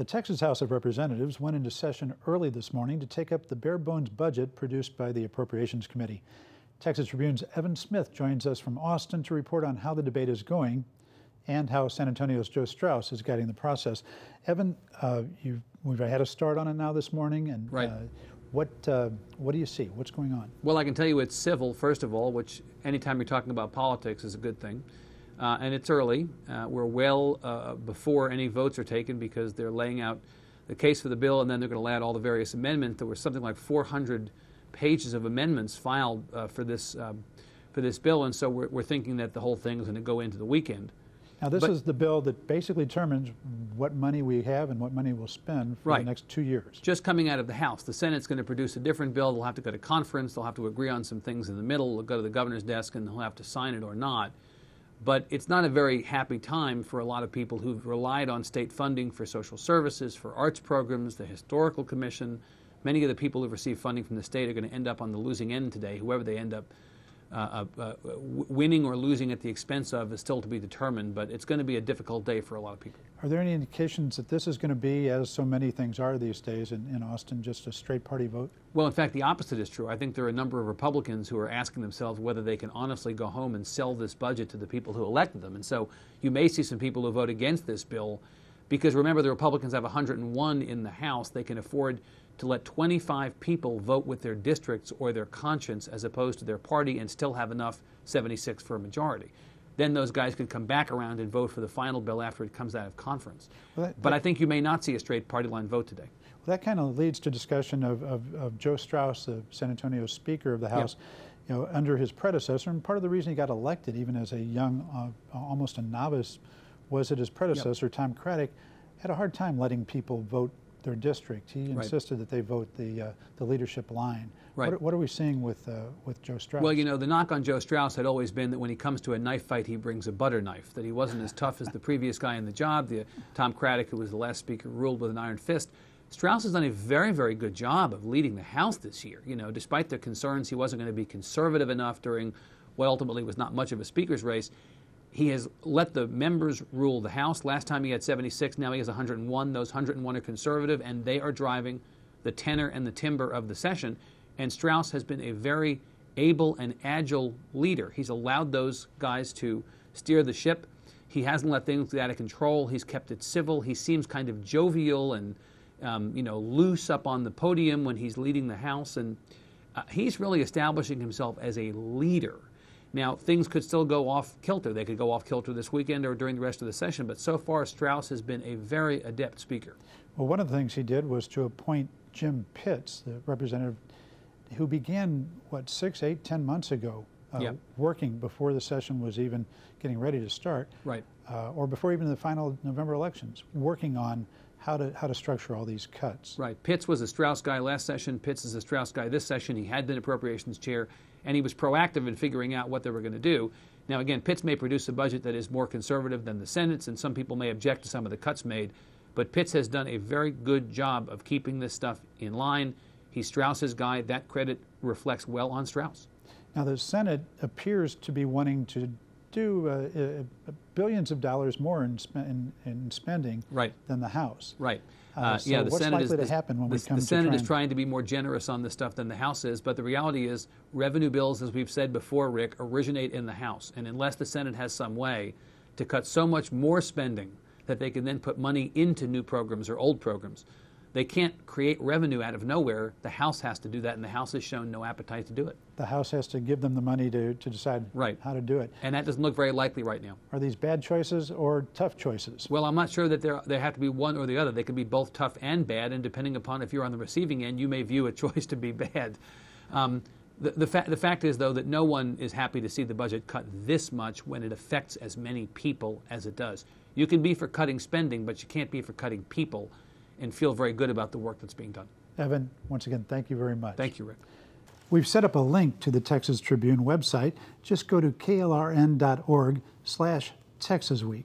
The Texas House of Representatives went into session early this morning to take up the bare-bones budget produced by the Appropriations Committee. Texas Tribune's Evan Smith joins us from Austin to report on how the debate is going and how San Antonio's Joe Straus is guiding the process. Evan, we've had a start on it now this morning, and right. What do you see? What's going on? Well, I can tell you it's civil, first of all, which anytime you're talking about politics is a good thing. And it's early. We're well before any votes are taken because they're laying out the case for the bill, and then they're going to add all the various amendments. There were something like 400 pages of amendments filed for this bill, and so we're thinking that the whole thing is going to go into the weekend. Now, this is the bill that basically determines what money we have and what money we'll spend for the next 2 years. Just coming out of the House. The Senate's going to produce a different bill. They'll have to go to conference. They'll have to agree on some things in the middle. They'll go to the governor's desk, and they'll have to sign it or not. But it's not a very happy time for a lot of people who've relied on state funding for social services, for arts programs, the Historical Commission. Many of the people who've received funding from the state are going to end up on the losing end today. Whoever they end up winning or losing at the expense of is still to be determined, but it's going to be a difficult day for a lot of people. Are there any indications that this is going to be, as so many things are these days in Austin, just a straight party vote? Well, in fact, the opposite is true. I think there are a number of Republicans who are asking themselves whether they can honestly go home and sell this budget to the people who elected them. And so you may see some people who vote against this bill because, remember, the Republicans have 101 in the House. They can afford to let 25 people vote with their districts or their conscience as opposed to their party and still have enough 76 for a majority. Then those guys could come back around and vote for the final bill after it comes out of conference. But I think you may not see a straight party line vote today. Well, that kind of leads to discussion of Joe Straus, the San Antonio Speaker of the House. You know, under his predecessor, and part of the reason he got elected even as a young, almost a novice, was that his predecessor, Tom Craddock, had a hard time letting people vote their district. He insisted that they vote the leadership line. What are we seeing with Joe Straus? Well, you know, the knock on Joe Straus had always been that when he comes to a knife fight, he brings a butter knife, that he wasn't as tough as the previous guy in the job. Tom Craddock, who was the last speaker, ruled with an iron fist. Straus has done a very, very good job of leading the House this year. You know, despite the concerns he wasn't going to be conservative enough during what ultimately was not much of a speaker's race, he has let the members rule the House. Last time he had 76, now he has 101. Those 101 are conservative, and they are driving the tenor and the timbre of the session. And Straus has been a very able and agile leader. He's allowed those guys to steer the ship. He hasn't let things get out of control. He's kept it civil. He seems kind of jovial and you know, loose up on the podium when he's leading the House. And he's really establishing himself as a leader. Now, things could still go off kilter. They could go off kilter this weekend or during the rest of the session, but so far Straus has been a very adept speaker. Well, one of the things he did was to appoint Jim Pitts, the representative who began, what, 6, 8, 10 months ago, working before the session was even getting ready to start, or before even the final November elections, working on how to structure all these cuts. Right. Pitts was a Straus guy last session. Pitts is a Straus guy this session. He had been appropriations chair, and he was proactive in figuring out what they were going to do. Now, again, Pitts may produce a budget that is more conservative than the Senate's, and some people may object to some of the cuts made, but Pitts has done a very good job of keeping this stuff in line. He's Straus's guy. That credit reflects well on Straus. Now, the Senate appears to be wanting to do billions of dollars more in spending than the House. So what's likely to happen when we come to the Senate is trying to be more generous on this stuff than the House is, but the reality is revenue bills, as we've said before, Rick, originate in the House. And unless the Senate has some way to cut so much more spending that they can then put money into new programs or old programs, they can't create revenue out of nowhere. The House has to do that, and the House has shown no appetite to do it. The House has to give them the money to decide how to do it. And that doesn't look very likely right now. Are these bad choices or tough choices? Well, I'm not sure that there have to be one or the other. They can be both tough and bad, and depending upon if you're on the receiving end, you may view a choice to be bad. The fact is, though, that no one is happy to see the budget cut this much when it affects as many people as it does. You can be for cutting spending, but you can't be for cutting people and feel very good about the work that's being done. Evan, once again, thank you very much. Thank you, Rick. We've set up a link to the Texas Tribune website. Just go to klrn.org/TexasWeek.